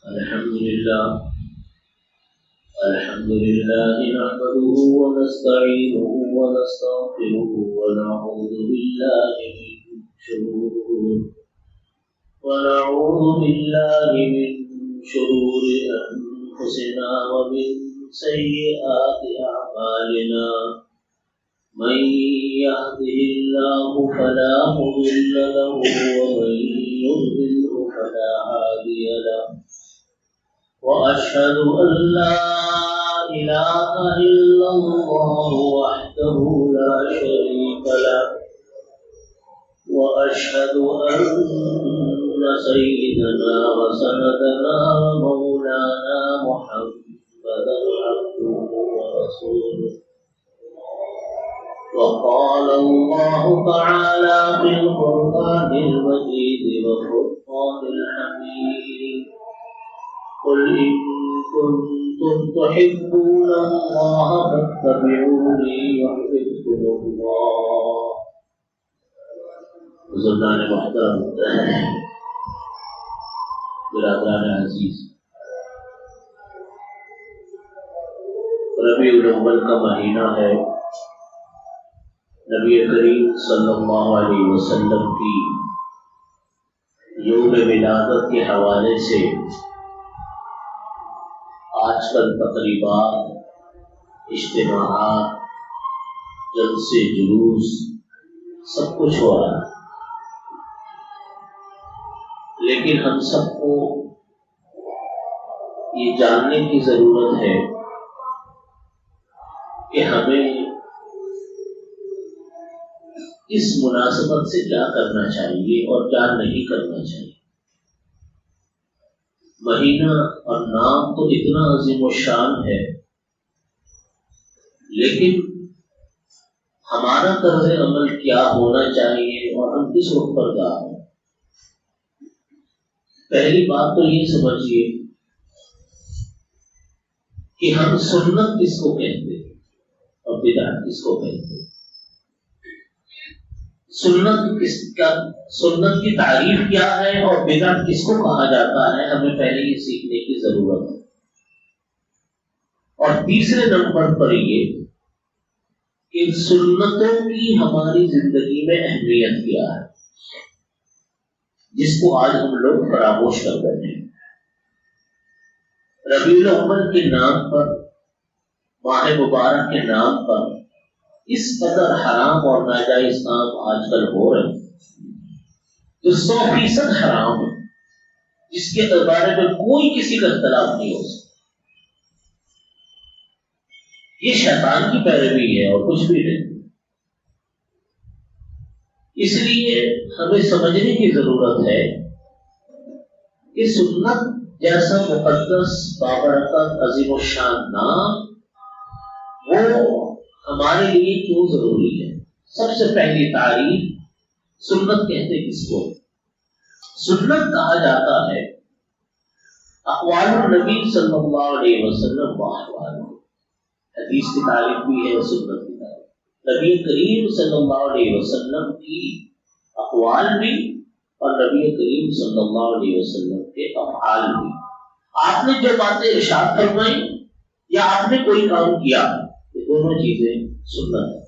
الحمد لله نحمده ونستعينه ونستغفره ونعوذ بالله من شرور أنفسنا ومن سيئات أعمالنا من يهده الله فلا مضل له ومن يضلل فلا هادي له وأشهد أن لا إله إلا الله وحده لا شريك له وأشهد أن سيدنا وسندنا ومولانا محمدا عبده ورسوله وقال الله تعالى في القرآن المجيد والفرقان الحميد قل إن كنتم تحبون الله فاتبعوني يحببكم الله. بزرگان محترم، برادران عزیز، ربیع الاول کا مہینہ ہے. نبی کریم صلی اللہ علیہ وسلم کی یوم ولادت کے حوالے سے آج کل تقریبات، اجتماعات، جلسے، جلوس سب کچھ ہو رہا ہے، لیکن ہم سب کو یہ جاننے کی ضرورت ہے کہ ہمیں اس مناسبت سے کیا کرنا چاہیے اور کیا نہیں کرنا چاہیے. مہینہ اور نام تو اتنا عظیم الشان ہے، لیکن ہمارا طرز عمل کیا ہونا چاہیے اور ہم کس رخ پر جا رہے ہیں. پہلی بات تو یہ سمجھیے کہ ہم سنت کس کو کہتے ہیں اور بدعت کس کو کہتے ہیں. سنت کی تعریف کیا ہے اور بدعت کس کو کہا جاتا ہے، ہمیں پہلے یہ سیکھنے کی ضرورت ہے. اور تیسرے نمبر پر یہ کہ سنتوں کی ہماری زندگی میں اہمیت کیا ہے، جس کو آج ہم لوگ فراموش کر بیٹھے ہیں. ربیع الاول کے نام پر، ماہ مبارک کے نام پر اس قدر حرام اور ناجائز کام آج کل ہو رہے ہیں جو 100% حرام ہے، جس کے بارے میں کوئی کسی کا اختلاف نہیں ہو سکتا. یہ شیطان کی پیروی ہے اور کچھ بھی نہیں. اس لیے ہمیں سمجھنے کی ضرورت ہے کہ سنت جیسا مقدس، بابرکت، عظیم الشان نام وہ ہمارے لیے کیوں ضروری ہے. سب سے پہلی تعریف، سنت کہتے کس کو؟ سنت کہا جاتا ہے اقوال النبی صلی اللہ علیہ وسلم و احوال. حدیث کی تعریف بھی ہے، سنت کی تعریف. نبی کریم صلی اللہ علیہ وسلم کی اقوال بھی اور نبی کریم صلی اللہ علیہ وسلم کے افعال بھی. آپ نے جو باتیں ارشاد فرمائی یا آپ نے کوئی کام کیا، یہ دونوں چیزیں سنت ہے.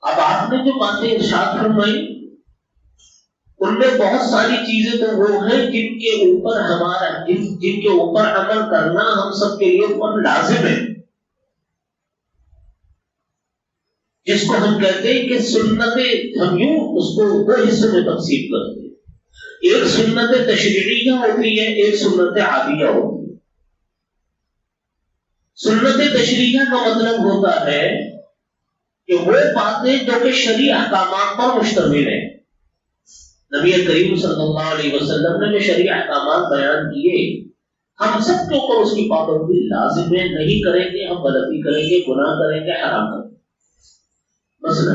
اب آپ نے جو باتیں ارشاد فرمائی ان میں بہت ساری چیزیں تو وہ ہیں جن کے اوپر عمل کرنا ہم سب کے لیے بہت لازم ہے، جس کو ہم کہتے ہیں کہ سنتیں. ہم یوں اس کو دو حصوں میں تقسیم کرتے ہیں. ایک سنت تشریعیہ ہوتی ہے، ایک سنت عادیہ ہوتی ہے. سنت تشریعیہ کا مطلب ہوتا ہے کہ وہ باتیں جو کہ شرعی احکامات پر مشتمل ہیں. نبی کریم صلی اللہ علیہ وسلم نے جو شرعی احکامات بیان کیے، ہم سب کے اوپر اس کی پابندی لازم ہے. نہیں کریں گے ہم غلطی کریں گے، گناہ کریں گے، حرام کریں گے. مثلا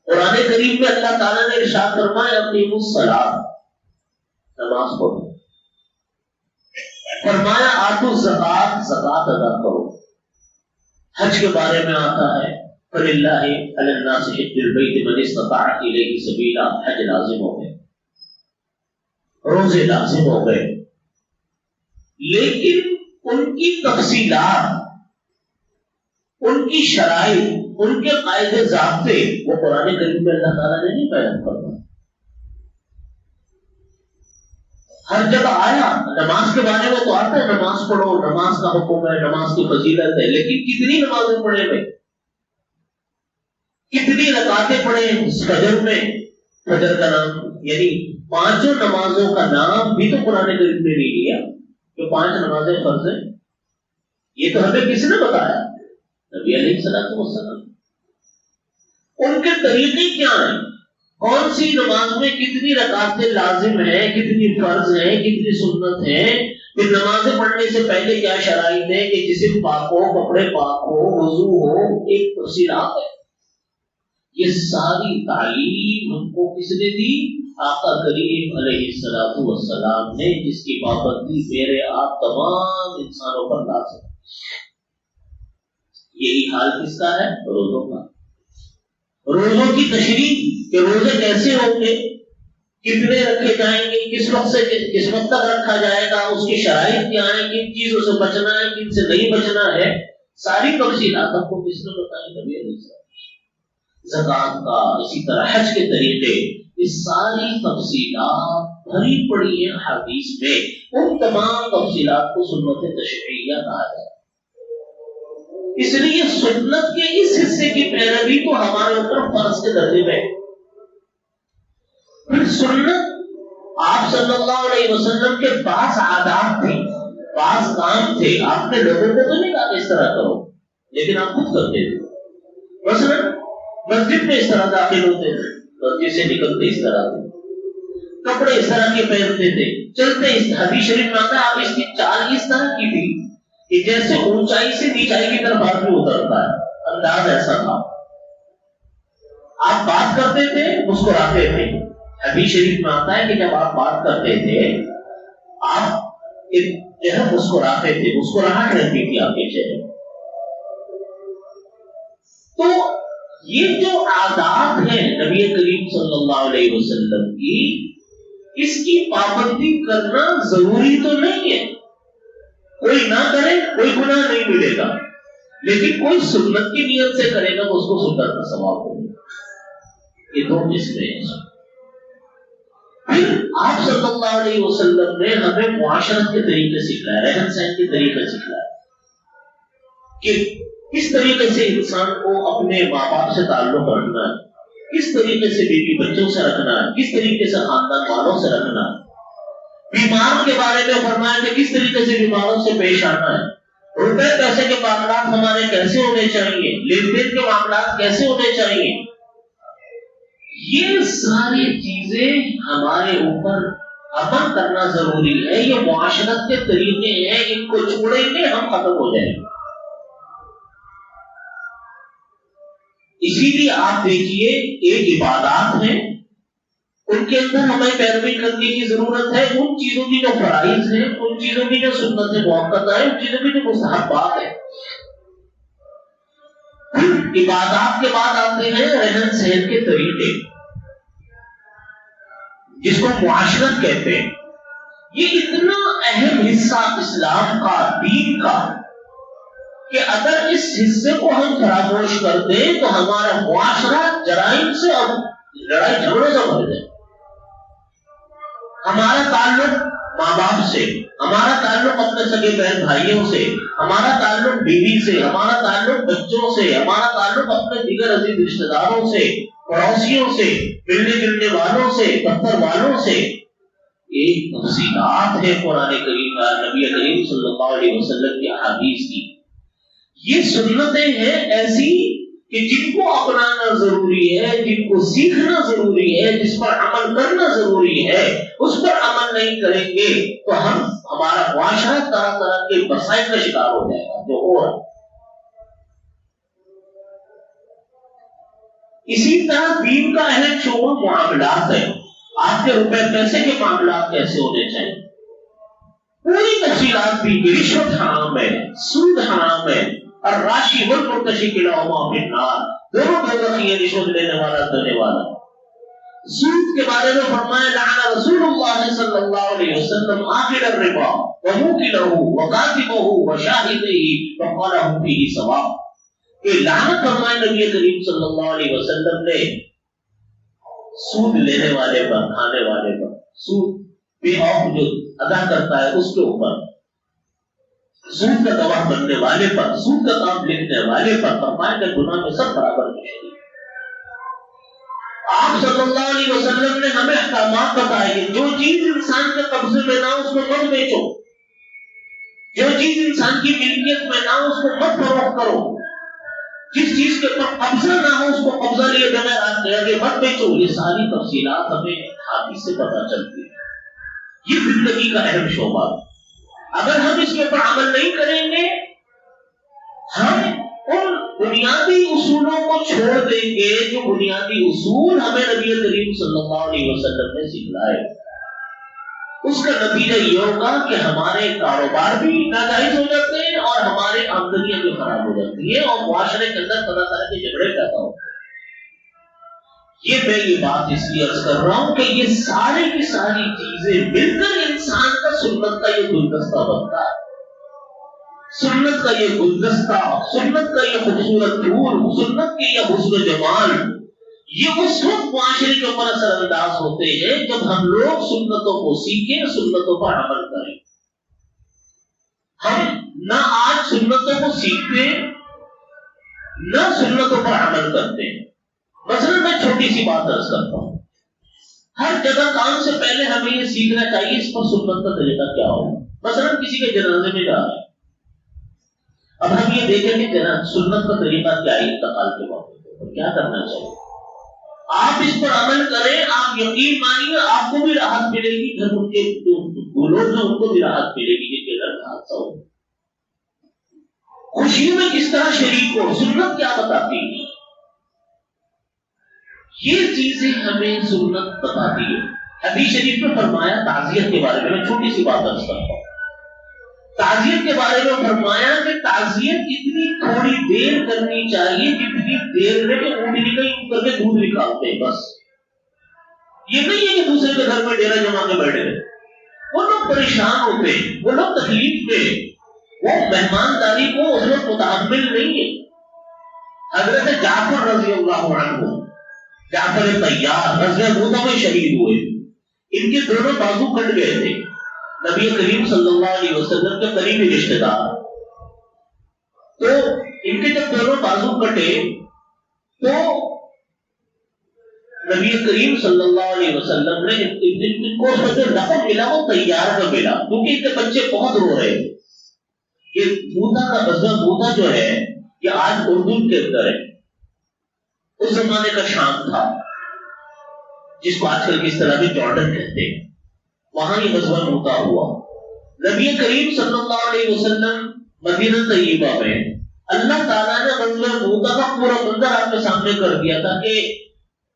قرآن کریم میں اللہ تعالیٰ نے ارشاد فرمایا اقیموا الصلاۃ، نماز پڑھو. فرمایا آتوا الزکات، زکات ادا کرو. حج کے بارے میں آتا ہے فللہ علی الناس حج البیت من استطاع الیہ سبیلا، حج لازم ہو گئے. روزے لازم ہو گئے، لیکن ان کی تفصیلات، ان کی شرائط، ان کے قاعدے ضابطے وہ قرآن کریم میں اللہ تعالیٰ نے نہیں بیان کرنا۔ ہر جگہ آیا نماز کے بارے میں تو آتا ہے، نماز پڑھو، نماز کا حکم ہے، نماز کی فضیلت ہے، لیکن کتنی نمازیں پڑھے میں، کتنی رکعتیں پڑھے فجر میں، فجر کا نام یعنی 5 نمازوں کا نام بھی تو قرآن کریم نے نہیں لیا کہ 5 نمازیں فرض ہیں۔ یہ تو ہمیں کس نے بتایا؟ نبی علیہ الصلوۃ والسلام۔ ان کے طریقے کیا ہیں؟ کون سی نماز میں کتنی رکعتیں لازم ہیں، کتنی فرض ہیں، کتنی سنت ہیں، پھر نمازیں پڑھنے سے پہلے کیا شرائط ہے کہ جسم پاک ہو، کپڑے پاک ہو، وضو ہو، ایک تفصیلات ہے۔ یہ ساری تعلیم ہم کو کس نے دی؟ آقا کریم علیہ الصلوۃ والسلام نے، جس کی پابندی میرے آپ تمام انسانوں پر لازم ہے۔ یہی حال کس کا ہے؟ روزوں کا۔ روزوں کی تشریح کہ روزے کیسے ہوں گے، کتنے رکھے جائیں گے، کس وقت سے کس وقت تک رکھا جائے گا، اس کی شرائط کیا ہے، کن چیزوں سے بچنا ہے، کن سے نہیں بچنا ہے، ساری تفصیلات ہم کو کس نے بتائی؟ نبی علیہ السلام۔ زکات کا، اسی طرح حج کے طریقے، یہ ساری تفصیلات بھری پڑی ہیں حدیث میں۔ ان تمام تفصیلات کو سنت تشریعیہ کہا جاتا ہے۔ اس لیے سنت کے اس حصے کی پیروی تو ہمارے اوپر فرض کے درجے میں۔ پھر سنت آپ صلی اللہ علیہ وسلم کے پاس عادات تھے، پاس کام تھے، آپ نے لوگوں کو تو نہیں کہا کہ اس طرح کرو، لیکن آپ خود کرتے تھے۔ مثلا مسجد میں اس طرح داخل ہوتے تھے، مسجد سے نکلتے اس طرح تھے، کپڑے اس طرح کے پہنتے تھے، چلتے اس حدیث شریف میں آتا ہے آپ اس کی چال اس طرح کی تھی کہ جیسے اونچائی سے نیچائی کی طرف آدمی اترتا ہے، انداز ایسا تھا۔ آپ بات کرتے تھے، مسکراتے تھے۔ حدیث شریف میں آتا ہے کہ جب آپ بات کرتے تھے آپ جو ہے مسکراتے تھے، مسکراہٹ رہتی تھی آپ کے چہرے۔ تو یہ جو عادات ہیں نبی کریم صلی اللہ علیہ وسلم کی، اس کی پابندی کرنا ضروری تو نہیں ہے، کوئی نہ کرے کوئی گناہ نہیں ملے گا، لیکن کوئی سنت کی نیت سے کرے گا تو اس کو سنت کا ثواب ہوگا۔ یہ دو قسمیں ہیں۔ پھر آپ صلی اللہ علیہ وسلم نے ہمیں معاشرت کے طریقے سکھلایا، رہن سہن کے طریقے سکھلایا کہ کس طریقے سے انسان کو اپنے ماں باپ سے تعلق رکھنا ہے، کس طریقے سے بیوی بچوں سے رکھنا ہے، کس طریقے سے خاندان والوں سے رکھنا ہے۔ بیمار کے بارے میں فرمایا کہ کس طریقے سے بیماروں سے پیش آنا ہے۔ روپے پیسے کے معاملات ہمارے کیسے ہونے چاہیے، لین دین کے معاملات کیسے ہونے چاہیے۔ یہ ساری چیزیں ہمارے اوپر عمل کرنا ضروری ہے۔ یہ معاشرت کے طریقے ہیں، ان کو چھوڑیں گے ہم ختم ہو جائیں گے۔ اسی لیے آپ دیکھیے ایک عبادات ہیں، ان کے اندر ہمیں پیروی کرنے کی ضرورت ہے۔ ان چیزوں کی جو فرائض ہیں، ان چیزوں کی جو سنت موقعہ ہے، ان چیزوں کی جو مستحبات ہے۔ عبادات کے بعد آتے ہیں رہن سہن کے طریقے، جس کو معاشرت کہتے ہیں۔ یہ اتنا اہم حصہ اسلام کا، دین کا، کہ اگر اس حصے کو ہم فراموش کر دیں تو ہمارا معاشرہ جرائم سے اور لڑائی جھگڑوں سے بھر جائے۔ ہمارا تعلق ماں باپ سے، ہمارا تعلق اپنے سگے بہن بھائیوں سے، ہمارا تعلق بیوی سے، ہمارا تعلق بچوں سے، ہمارا تعلق اپنے دیگر عزیز رشتہ داروں سے، پڑوسیوں سے، ملنے جلنے والوں سے، دفتر والوں سے، ایک تفصیلات ہے قرآن کریم کا، نبی کریم صلی اللہ علیہ وسلم کی احادیث کی۔ یہ سنتیں ہیں ایسی کہ جن کو اپنانا ضروری ہے، جن کو سیکھنا ضروری ہے، جس پر عمل کرنا ضروری ہے۔ اس پر عمل نہیں کریں گے تو ہمارا معاشرہ طرح طرح کے مسائل کا شکار ہو جائے گا، جو ہو رہا۔ اسی طرح دین کا اہم شعبہ معاملات ہے۔ آپ کے روپے پیسے کے معاملات کیسے ہونے چاہیے، پوری تفصیلات بھی۔ رشوت حرام ہے، سود حرام ہے، اور راشی والمرتشی کلاہما فی النار، دونوں دوزخی ہیں، رشوت لینے والا دینے والا۔ سود کے بارے میں فرمایا لعن رسول اللہ صلی اللہ علیہ وسلم آخر الربا وموکلہ وکاتبہ وشاہدہ وقالہ فیہ سواء، کہ لعنت فرمائے نبی کریم صلی اللہ علیہ وسلم نے سود لینے والے پر، کھانے والے پر، سود پے آف جو ادا کرتا ہے اس کے اوپر، سود کا گواہ بننے والے پر، سود کا کام لکھنے والے پر، فرمایا کہ گناہ میں سب برابر ہیں۔ آپ صلی اللہ علیہ وسلم نے ہمیں احکامات بتائے کہ جو چیز انسان کے قبضے میں نہ ہو اس کو مت بیچو، جو چیز انسان کی ملکیت میں نہ ہو اس کو مت فروخت کرو، جس چیز کے اوپر قبضہ نہ ہو اس کو قبضہ لیے بغیر آگے مت بیچو۔ یہ ساری تفصیلات ہمیں حدیث سے پتہ چلتی ہے۔ یہ زندگی کا اہم شعبہ، اگر ہم اس کے اوپر عمل نہیں کریں گے، ہم ان بنیادی اصولوں کو چھوڑ دیں گے جو بنیادی اصول ہمیں نبی کریم صلی اللہ علیہ وسلم نے سکھلائے۔ اس کا نتیجہ یہ ہوگا کہ ہمارے کاروبار بھی ناجائز ہو جاتے ہیں اور ہمارے آمدنیاں بھی خراب ہو جاتی ہیں اور معاشرے کے اندر طرح طرح کے جھگڑے پیدا ہوتے ہیں۔ میں یہ بات اس لیے عرض کر رہا ہوں کہ یہ ساری کی ساری چیزیں مل کر انسان کا سنت کا یہ گلدستہ بنتا ہے، سنت کا یہ گلدستہ، سنت کا یہ خوبصورت پھول، سنت کے یہ حسن و جمال، یہ اس وقت معاشرے کے اوپر اثر انداز ہوتے ہیں جب ہم لوگ سنتوں کو سیکھیں، سنتوں پر عمل کریں۔ ہم نہ آج سنتوں کو سیکھتے نہ سنتوں پر عمل کرتے ہیں۔ مثلا میں چھوٹی سی بات عرض کرتا ہوں، ہر جگہ کام سے پہلے ہمیں یہ سیکھنا چاہیے اس پر سنت کا طریقہ کیا ہو۔ مثلا کسی کے جنازے میں جا رہے ہیں، اب ہم یہ دیکھیں کہ سنت کا طریقہ کیا ہے، انتقال کے موقع پر کیا کرنا چاہیے۔ آپ اس پر عمل کریں، آپ یقین مانیے آپ کو بھی راحت ملے گی، گھر ان کے جو لوگ ہیں ان کو بھی راحت ملے گی جن کے گھر میں حادثہ ہو۔ خوشیوں میں کس طرح شریک ہو، سنت کیا بتاتی ہے، یہ چیزیں ہمیں سنت بتاتی ہے۔ حدیث شریف میں فرمایا تعزیت کے بارے میں چھوٹی سی بات عرض کرتا ہوں۔ تعزیت کے بارے میں فرمایا کہ تعزیت اتنی تھوڑی دیر کرنی چاہیے جتنی دیر میں کہ اونٹنی کا یوں کر کے دودھ نکالتے ہیں، بس یہ نہیں ہے کہ دوسرے کے گھر میں ڈیرا جما کے بیٹھے ہیں۔ وہ لوگ پریشان ہوتے ہیں، وہ لوگ تکلیف میں، وہ مہمانداری کو اس وقت متحمل نہیں ہے۔ حضرت جعفر رضی اللہ عنہ، جعفر طیار غزوہ موتہ میں شہید ہوئے، ان کے دونوں بازو کٹ گئے تھے۔ نبی کریم صلی اللہ علیہ وسلم کے قریبی رشتہ دار، تو ان کے جب دونوں بازو کٹے تو نبی کریم صلی اللہ علیہ وسلم نے ان کو لقب ملا، وہ طیار کا ملا، کیونکہ ان کے بچے بہت رو رہے تھے۔ یہ موتہ کا غزوہ موتہ جو ہے یہ آج اردن کے اندر ہے، اس زمانے کا شام تھا جس کو آج کل کی اصطلاح میں جارڈن کہتے ہیں، وہاں یہ غزوہ موتہ ہوا۔ نبی کریم صلی اللہ علیہ وسلم مدینہ طیبہ میں اللہ تعالیٰ نے غزوہ موتہ کا پورا منظر آپ کے سامنے کر دیا تھا کہ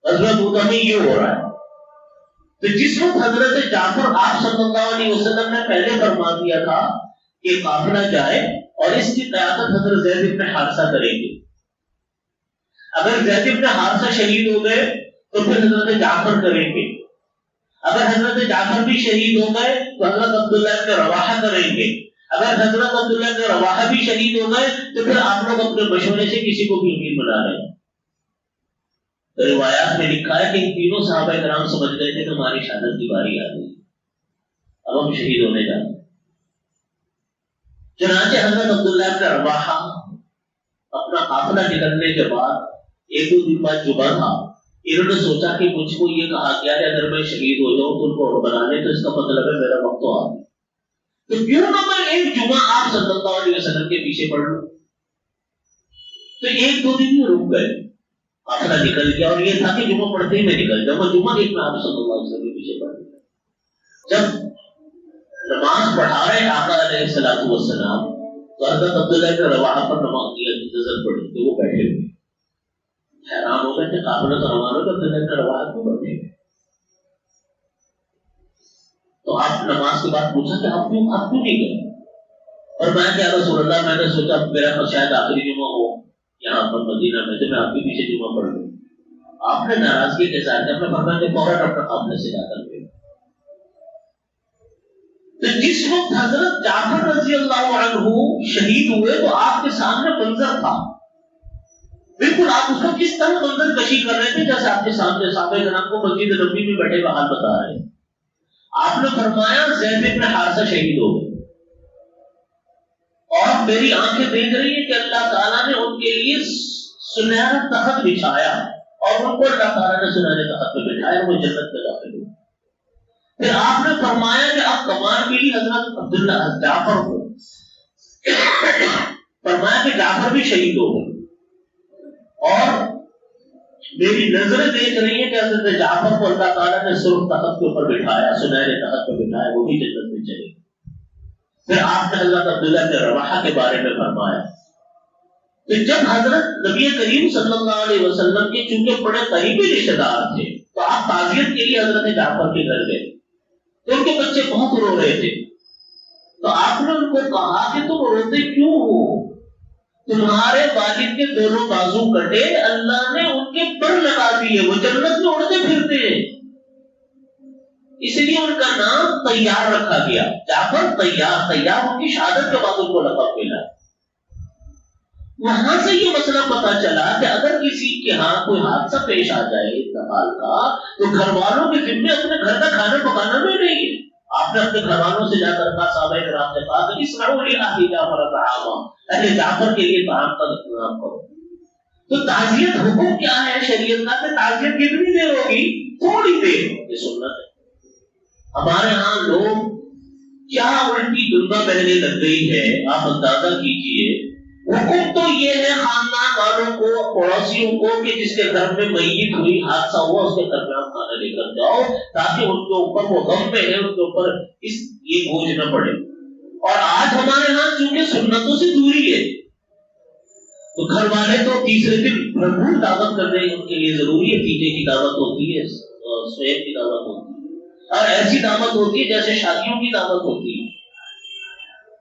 غزوہ موتہ میں یہ ہو رہا ہے۔ تو جس وقت حضرت جعفر آپ صلی اللہ علیہ وسلم نے پہلے فرما دیا تھا کہ قافلہ جائے اور اس کی قیادت حضرت زید بن حارثہ کریں گے، اگر زید بن حارثہ شہید ہو گئے تو پھر حضرت جعفر کریں گے، اگر حضرت جعفر بھی شہید ہو گئے تو حضرت عبداللہ بن رواحہ کریں گے، اگر حضرت عبداللہ بن رواحہ بھی شہید ہو گئے تو پھر آپ لوگ اپنے مشورے سے کسی کو بھی امیر بنا رہے ہیں۔ تو روایات میں لکھا ہے کہ ان تینوں صحابہ کرام سمجھ گئے تھے کہ ہماری شہادت کی باری آ گئی، اب ہم شہید ہونے جا رہے ہیں۔ چنانچہ حضرت عبداللہ بن رواحہ اپنا قافلہ نکلنے کے بعد ایک دو دن بعد جمعہ تھا، انہوں نے سوچا کہ مجھ کو یہ کہا گیا ہے اگر میں شہید ہو جاؤں تو ان کو بنا لے، تو اس کا مطلب ہے میرا وقت تو آ گیا، تو کیوں نہ میں ایک جمعہ آپ صلی اللہ علیہ وسلم کے پیچھے پڑھ لوں۔ تو ایک دو دن رک گئے، قافلہ نکل گیا، اور یہ تھا کہ جمعہ پڑھتے ہی میں نکل جاؤں، میں جمعہ ایک میں آپ صلی اللہ علیہ وسلم کے پیچھے پڑھ لوں۔ جب نماز پڑھا رہے آقا علیہ الصلوۃ والسلام تو حضرت عبداللہ بن رواحہ پر نماز کی نظر پڑی کہ وہ بیٹھے ہوئے، حیران ہو گئے کہ قافلہ تو روانہ تو عبداللہ بن رواحہ کیوں بیٹھے ہوئے؟ تو آپ نماز کے بعد پوچھا کہ آپ کیوں نہیں گئے؟ اور میں کہ یا رسول اللہ، میں نے سوچا میرا شاید آخری جمعہ ہو یہاں پر مدینہ میں، تو میں آپ کے پیچھے جمعہ پڑھ لوں۔ آپ نے ناراضگی کے ساتھ اپنے فرمایا کہ فوراً ڈاکٹر قافلے سے جا کر گئے. تو جس وقت حضرت جعفر رضی اللہ عنہ شہید ہوئے تو آپ کے سامنے منظر تھا بالکل. آپ اس کو کس طرح منظر کشی کر رہے تھے جیسے آپ کے سامنے صحابہ کرام کو مسجد نبوی میں بیٹھے ہوئے حال بتا رہے ہیں. آپ نے فرمایا زید بن حارثہ شہید ہو گئے اور میری آنکھیں دیکھ رہی ہیں کہ اللہ تعالیٰ نے ان کے لیے سنہرا تخت بچھایا اور ان کو اللہ تعالیٰ نے سنہرے تخت پہ بٹھایا, وہ جنت میں داخل ہوئے. پھر آپ نے فرمایا کہ اب کمان ملی حضرت عبداللہ جعفر کو, فرمایا کہ جعفر بھی شہید ہو گئے اور میری نظریں دیکھ رہی ہیں کہ حضرت جعفر کو اللہ تعالیٰ نے سرخ تخت کے اوپر بٹھایا, سنہرے تخت پہ بٹھایا, وہ بھی جنت میں چلے. پھر آپ نے حضرت عبداللہ بن رواحہ کے بارے میں فرمایا. تو جب حضرت نبی کریم صلی اللہ علیہ وسلم کے چونکہ بڑے قریبی رشتے دار تھے تو آپ تعزیت کے لیے حضرت جعفر کے گھر گئے تو ان کے بچے بہت رو رہے تھے. تو آپ نے ان کو کہا کہ تم روتے کیوں ہو, تمہارے والد کے دونوں بازو کٹے, اللہ نے ان کے پر لگا دیے, وہ جنت میں اڑتے پھرتے ہیں, اس لیے ان کا نام طیار رکھا گیا. جعفر طیار, طیار ان کی شہادت کے بعد ان کو لقب ملا. وہاں سے یہ مسئلہ پتا چلا کہ اگر کسی کے ہاں کوئی حادثہ پیش آ جائے انتقال کا تو گھر والوں کے ذمے اپنے گھر کا کھانا پکانا بھی نہیں ہے. آپ نے اپنے گھر والوں سے جا کر کہا, صحابہ کرام سے کہا کہ اسمعوا لأہل جعفر طعاما, اہل جعفر کے لیے طعام کا انتظام کرو. تو تعزیت حکم کیا ہے شریعت کا کہ تعزیت کتنی دیر ہوگی؟ تھوڑی دیر. یہ سنت ہے. ہمارے ہاں لوگ کیا الٹی دنیا بہنے لگ گئی ہے, آپ اندازہ کیجئے. حکم تو یہ ہے خاندان والوں کو, پڑوسیوں کو کہ جس کے گھر میں میت ہوئی, حادثہ ہوا, اس کے گھر میں آپ کھانا لے کر جاؤ تاکہ ان کے اوپر وہ غم میں ہے, ان کے اوپر یہ بوجھ نہ پڑے. اور آج ہمارے ہاں چونکہ سنتوں سے دوری ہے تو گھر والے تو تیسرے دن بھرپور دعوت کرنے ان کے لیے ضروری ہے. تیجے کی دعوت ہوتی ہے, سویب کی دعوت ہوتی ہے, اور ایسی دعوت ہوتی ہے جیسے شادیوں کی دعوت ہوتی ہے.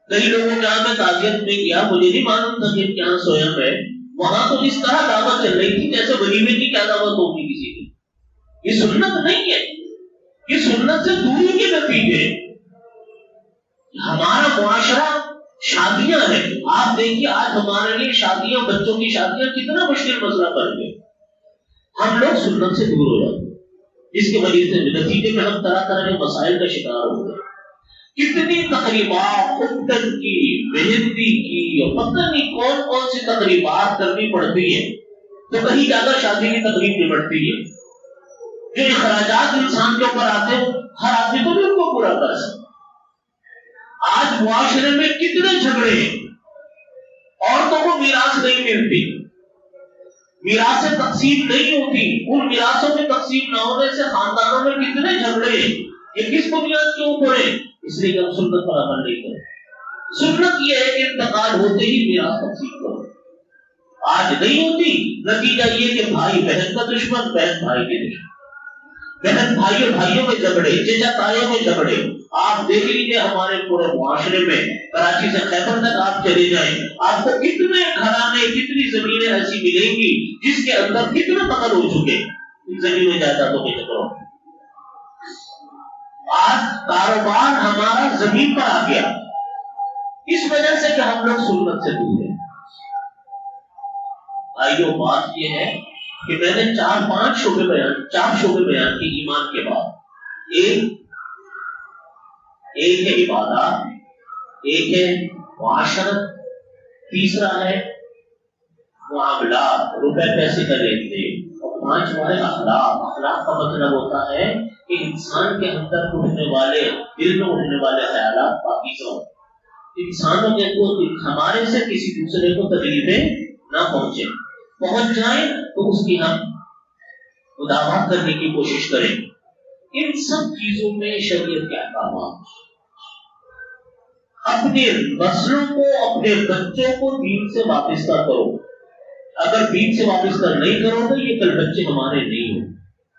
کئی لوگوں کے یہاں میں تعزیت میں کیا, مجھے نہیں معلوم تھا کہ کیا سویا میں, وہاں تو اس طرح دعوت چل رہی تھی جیسے ولیمے کی کیا دعوت ہوگی کسی کی. یہ سنت نہیں ہے, یہ سنت سے دوری کے نتیجے. ہمارا معاشرہ شادیاں ہیں, آپ دیکھیے آج ہمارے لیے شادیاں, بچوں کی شادیاں کتنا مشکل مسئلہ بن گئے. ہم لوگ سنت سے دور ہو جاتے ہیں, جس کی وجہ سے نتیجے میں ہم طرح طرح کے مسائل کا شکار ہو گئے. کتنی تقریبات خطبہ کی, مہندی کی, اور پتہ نہیں کون کون سی تقریبات کرنی پڑتی ہے تو کہیں زیادہ شادی کی تقریب نمٹتی ہے. جو اخراجات انسان کے اوپر آتے ہیں ہر آدمی کو بھی ان کو پورا کر سکتا. آج معاشرے میں کتنے جھگڑے ہیں, عورتوں کو میراث نہیں ملتی, میراثیں تقسیم نہیں ہوتی, ان میراثوں میں تقسیم نہ ہونے سے خاندانوں میں کتنے جھگڑے ہیں. یہ کس بنیاد کے اوپر ہے؟ اس لیے کہ ہم سنت پر عمل نہیں کریں. سنت یہ ہے کہ انتقال ہوتے ہی میراث تقسیم کرو. آج نہیں ہوتی, نتیجہ یہ کہ بھائی بہن کا دشمن, بہن بھائی کے دشمن, بہن بھائیوں بھائیوں میں جھگڑے, چچا تایوں میں جھگڑے. آپ دیکھ لیجیے ہمارے پورے معاشرے میں, کراچی سے خیبر تک آپ چلے جائیں, آپ کو کتنے گھرانے, کتنی زمینیں ایسی ملیں گی جس کے اندر کتنے قتل ہو چکے ان زمینوں جائیدادوں کے چکروں. آج کاروبار ہمارا زمین پر آ گیا اس وجہ سے کہ ہم لوگ سنت سے دور ہیں. بھائیو بات یہ ہے کہ میں نے 4 شعبے بیان کی ایمان کے بعد. ایک ہے عبادات, ایک ہے معاشرت, تیسرا ہے معاملات, روپے پیسے کا لین دین, اور 5واں ہے اخلاق. اخلاق کا مطلب ہوتا ہے کہ انسان کے اندر اٹھنے والے, دل میں اٹھنے والے خیالات پاکیزہ ہوں. انسانوں کے کو ہمارے سے کسی دوسرے کو تکلیفیں نہ پہنچ جائیں تو اس کی ہم مداوات کرنے کی کوشش کریں. ان سب چیزوں میں شریعت کے احکامات. اپنے نسلوں کو, اپنے بچوں کو دین سے وابستہ کرو. اگر دین سے وابستہ نہیں کرو تو یہ کل بچے ہمارے نہیں ہوں.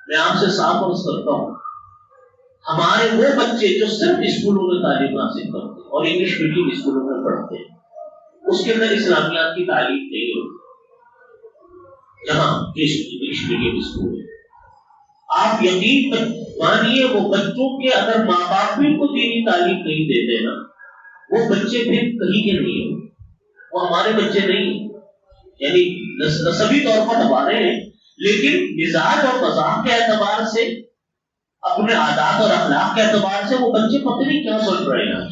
میں آپ سے صاف عرض کرتا ہوں, ہمارے وہ بچے جو صرف اسکولوں میں تعلیم حاصل کرتے ہیں اور انگلش میڈیم اسکولوں میں پڑھتے ہیں, اس کے اندر اسلامیات کی تعلیم نہیں ہوتی. یہاں انگلش میڈیم اسکول ہے. آپ یقین مانیے وہ بچوں کے اگر ماں باپ بھی ان کو دینی تعلیم نہیں دیتے نا وہ بچے پھر کہیں کے نہیں ہیں, وہ ہمارے بچے نہیں ہیں. یعنی نسبی طور پر ہمارے ہیں لیکن مزاج اور مذاق کے اعتبار سے اپنے عادات اور اخلاق کے اعتبار سے وہ بچے پتہ نہیں کیا بن رہے ہیں.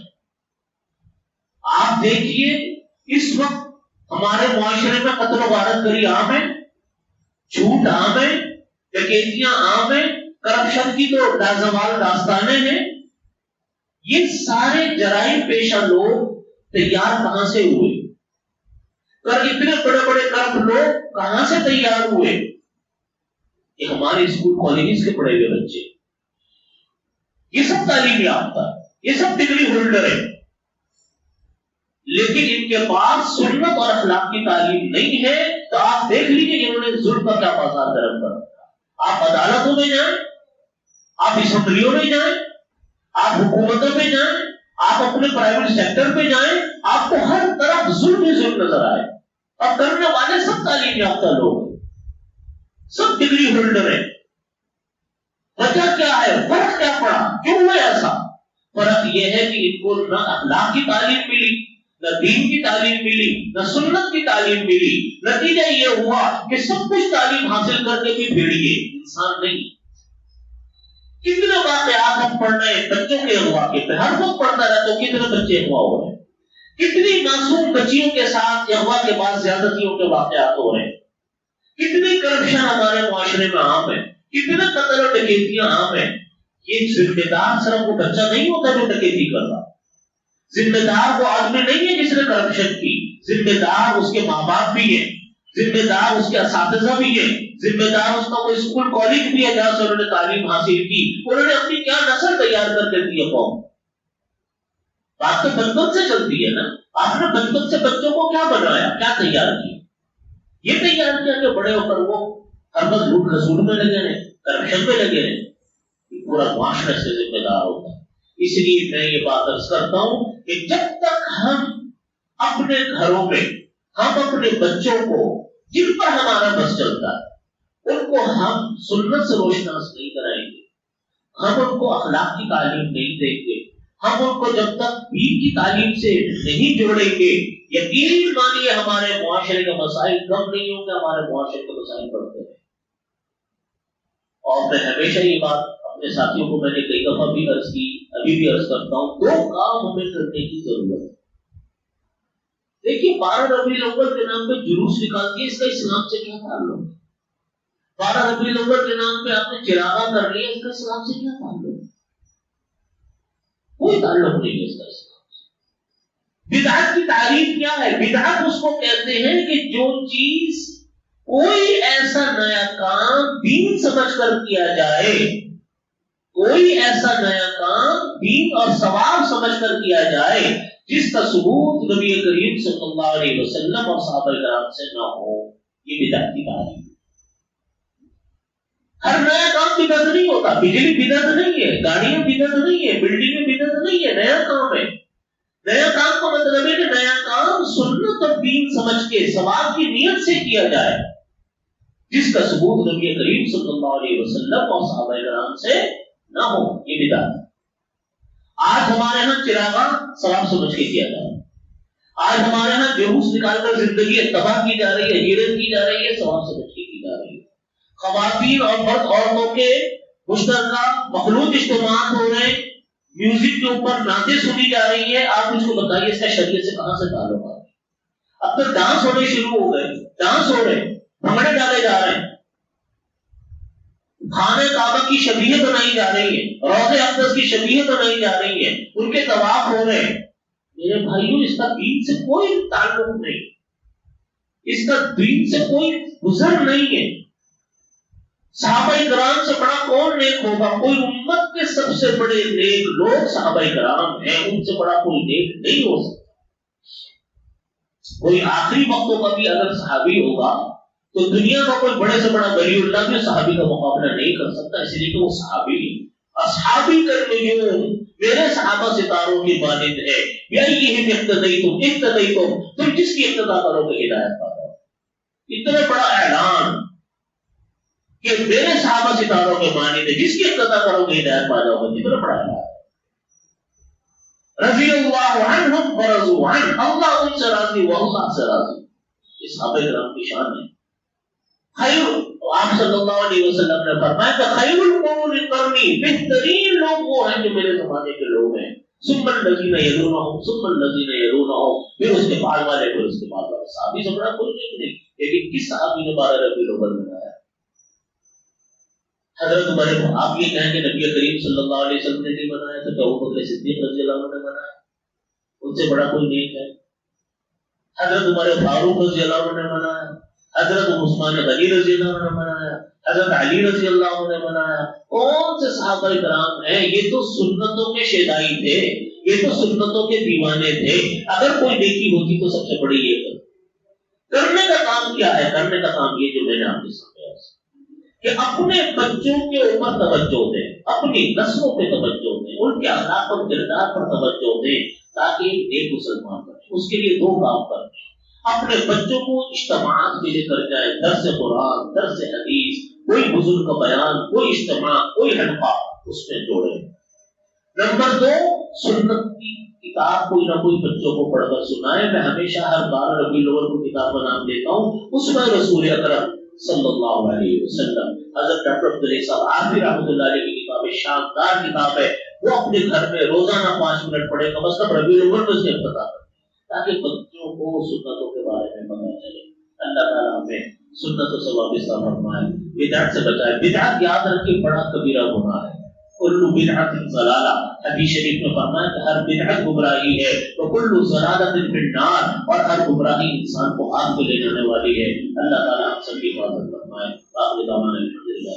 آپ دیکھیے اس وقت ہمارے معاشرے میں قتل و غارت گری عام ہے, جھوٹ عام ہے, ڈکیتیاں عام ہیں, کرپشن کی تو لازوال داستانیں ہیں. یہ سارے جرائم پیشہ لوگ تیار کہاں سے ہوئے؟ اتنے بڑے بڑے کرپ لوگ کہاں سے تیار ہوئے؟ یہ ہمارے اسکول کالجز کے پڑھے ہوئے بچے, یہ سب تعلیم یافتہ, یہ سب ڈگری ہولڈر ہیں, لیکن ان کے پاس سنت اور اخلاق کی تعلیم نہیں ہے. تو آپ دیکھ لیجیے انہوں نے ظلم کا کیا بازار گرم کر رکھا. آپ عدالتوں میں جائیں, آپ اسمبلیوں میں جائیں, آپ حکومتوں میں جائیں, آپ اپنے پرائیویٹ سیکٹر پہ جائیں, آپ کو ہر طرف ظلم ہی ظلم نظر آئے. اور کرنے والے سب تعلیم یافتہ لوگ ہیں, سب ڈگری ہولڈر ہیں. وجہ کیا ہے؟ فرق کیا پڑا؟ کیوں ہے ایسا؟ فرق یہ ہے کہ ان کو نہ اخلاق کی تعلیم ملی, نہ دین کی تعلیم ملی, نہ سنت کی تعلیم ملی. نتیجہ یہ ہوا کہ سب کچھ تعلیم حاصل کر کے بھی بھیڑیے انسان نہیں. کتنے واقعات ہم پڑھ رہے ہیں بچوں کے اغوا کے, ہر وقت پڑھتا رہتا ہوں کتنے بچے اغوا ہو رہے ہیں, کتنی معصوم بچیوں کے ساتھ اغوا کے بعد زیادتیوں کے واقعات ہو رہے ہیں, کتنی کرپشن ہمارے معاشرے میں عام ہے, کتنے قتل اور ڈکیتیاں عام ہیں. یہ ذمہ دار صرف وہ بچہ نہیں ہوتا جو ڈکیتی کر رہا, ذمہ دار وہ آدمی نہیں ہے جس نے کرپشن کی, ذمہ دار اس کے ماں باپ بھی ہیں, ذمہ دار اس کے اساتذہ بھی ہیں, ذمہ دار اس کا کوئی اسکول کالج بھی ہے جہاں سے انہوں نے تعلیم حاصل کی. انہوں نے اپنی کیا نسل تیار کر کے دی ہے قوم. بات تو بچپن سے چلتی ہے نا. آپ نے بچپن سے بچوں کو کیا بنایا, کیا تیار کیا؟ یہ تیار کیا کہ بڑے ہو کر وہ ہر وقت لوٹ کھسوٹ میں لگے رہے, کرپشن میں لگے رہے. پورا معاشرے سے ذمہ دار ہوتا ہے. اس لیے میں یہ بات عرض کرتا ہوں کہ جب تک ہم اپنے گھروں میں ہم اپنے بچوں کو جن پر ہمارا بس چلتا ہے ان کو ہم سنت سے روشناس نہیں کرائیں گے, ہم ان کو اخلاق کی تعلیم نہیں دیں گے, ہم ان کو جب تک دین کی تعلیم سے نہیں جوڑیں گے, یقین مانیے ہمارے معاشرے کے مسائل کم نہیں ہوں گے, ہمارے معاشرے کے مسائل بڑھتے ہیں. اور میں ہمیشہ یہ بات اپنے ساتھیوں کو میں نے کئی دفعہ بھی عرض کی, ابھی بھی عرض کرتا ہوں, 2 کام ہمیں کرنے کی ضرورت ہے. دیکھیے 12 ربیع الاول کے نام پہ جلوس نکال دیا, اس کا اسلام سے کیا تعلق ہے؟ 12 ربیع الاول کے نام پہ آپ نے چراغاں کر لیا, اس کا اسلام سے کیا تعلق ہے؟ کوئی تعلق نہیں ہے اس کا اسلام سے. بدعت کی تعریف کیا ہے؟ بدعت اس کو کہتے ہیں کہ جو چیز کوئی ایسا نیا کام دین سمجھ کر کیا جائے, کوئی ایسا نیا کام دین اور ثواب سمجھ کر کیا جائے جس کا ثبوت نبی کریم صلی اللہ علیہ وسلم اور صحابہ کرام سے نہ ہو, یہ بدعت کی تعریف. ہر نیا کام بدعت نہیں ہوتا. بجلی بدعت نہیں ہے, گاڑیاں بدعت نہیں ہے, بلڈنگیں بدعت نہیں ہے, نیا کام ہے. نیا کام کا مطلب ہے کہ نیا کام سنت اور دین سمجھ کے ثواب کی نیت سے کیا جائے جس کا ثبوت نبی کریم صلی اللہ علیہ وسلم اور صحابہ کرام سے نہ ہو, یہ بدعت. آج ہمارے ہاں چراغاں ثواب سمجھ کے کیا جا رہا ہے, آج ہمارے ہاں جلوس نکال کر زندگی تباہ کی جا رہی ہے, ہیرن کی جا رہی ہے, ثواب سمجھ کے کی جا رہی ہے. خواتین اور مرد عورتوں کے مشترکہ مخلوط اجتماعات ہو رہے ہیں, میوزک کے اوپر نعتیں سنی جا رہی ہے. آپ مجھ کو بتائیے اس کا شریعت سے کہاں سے تعلق ہے؟ اب تو ڈانس ہونے شروع ہو گئے, ڈانس ہو رہے ہیں, بھنگڑے ڈالے جا رہے ہیں, خانہ کعبہ کی شبیہت بنائی جا رہی ہے, روضہ اقدس کی شبیہت بنائی جا رہی ہے, ان کے طواف ہو رہے ہیں. میرے بھائیوں اس کا دین سے کوئی تعلق نہیں, اس کا دین سے کوئی گزر نہیں ہے. صحابہ کرام سے بڑا کون نیک ہوگا؟ کوئی امت کے سب سے بڑے نیک لوگ صحابہ کرام ہیں, ان سے بڑا کوئی نیک نہیں ہو سکتا. کوئی آخری وقتوں کا بھی اگر صحابی ہوگا تو دنیا کا کوئی بڑے سے بڑا ولی اللہ بھی صحابی کا مقابلہ نہیں کر سکتا, اس لیے کہ وہ صحابی ہیں. اصحابی النجوم, میرے صحابہ ستاروں کی مانند ہے. بیئہم اقتدیتم, تم جس کی اقتدا کرو گے ہدایت پاؤ. اتنا بڑا اعلان کہ میرے صحابہ ستاروں کے معنی تھے، جس کی اقتدا کرو گے ہدایت پا جاؤ گے، کتنا بڑا اعلان۔ رضی اللہ عنہم ورضوا عنہ، اللہ ان سے راضی وہ اللہ سے راضی۔ یہ صحابہ کرام کی شان ہے۔ خیر، آپ صلی اللہ علیہ وسلم نے فرمایا کہ خیر القرون قرنی، بہترین لوگ وہ ہیں جو میرے زمانے کے لوگ ہیں، ثم الذین یلونہم ثم الذین یلونہم، پھر اس کے بعد والے، پھر اس کے بعد والے۔ صحابی سے بڑا کوئی نہیں، لیکن کس صحابی نے 12 ربیع الاول بنایا؟ حضرت عمر، آپ یہ کہیں کہ نبی کریم صلی اللہ علیہ وسلم نے نہیں بنایا تو ابو بکر صدیق رضی اللہ عنہ نے بنایا، ان سے بڑا کوئی نیک ہے؟ حضرت عمر فاروق رضی اللہ عنہ نے بنایا، حضرت عثمان غنی رضی اللہ عنہ نے بنایا، حضرت علی رضی اللہ عنہ نے بنایا۔ کون سے صحابہ کرام ہیں؟ یہ تو سنتوں کے شیدائی تھے، یہ تو سنتوں کے دیوانے تھے۔ اگر کوئی نیکی ہوتی تو سب سے بڑی یہ کرنے کا کام کیا ہے؟ کرنے کا کام یہ جو میں نے آپ کے سامنے کہ اپنے بچوں کے اوپر توجہ دیں، اپنی نسلوں پہ توجہ دیں، ان کے اخلاق اور کردار پر توجہ دیں تاکہ ایک مسلمان بنے۔ اس کے لیے 2 کام کریں، اپنے بچوں کو اجتماعات میں لے کر جائیں، درس قرآن، درس حدیث، کوئی بزرگ کا بیان، کوئی اجتماع، کوئی حلقہ اس میں جوڑیں۔ نمبر 2، سنت کی کتاب کوئی نہ کوئی بچوں کو پڑھ کر سنائیں۔ میں ہمیشہ ہر 12 ربیع الاول کو کتاب کا نام دیتا ہوں، اس میں رسول اکرم صلی اللہ علیہ وسلم، حضرت ڈاکٹر عبدالعزیز صاحب عارفی رحمۃ اللہ علیہ کی کتاب ہے، شاندار کتاب ہے، وہ اپنے گھر میں روزانہ 5 منٹ پڑھے، کم از کم ربیع الاول میں سے ابتدا کریں تاکہ بچوں کو سنتوں کے بارے میں پتہ چلے۔ اللہ تعالیٰ ہمیں سنتوں سے وابستہ فرمائے، بدعت سے بچائے۔ بدعت یاد رکھیں بڑا کبیرہ گناہ ہے، کل بدعت ضلالہ، حدیث شریف میں فرمایا کہ ہر بدعت گمراہی ہے، تو کل ضلالۃ فی النار، اور ہر گمراہی انسان کو آگ میں لے جانے والی ہے۔ اللہ تعالیٰ ہم سب کی حفاظت فرمائے۔ آخر دعوانا الحمدللہ۔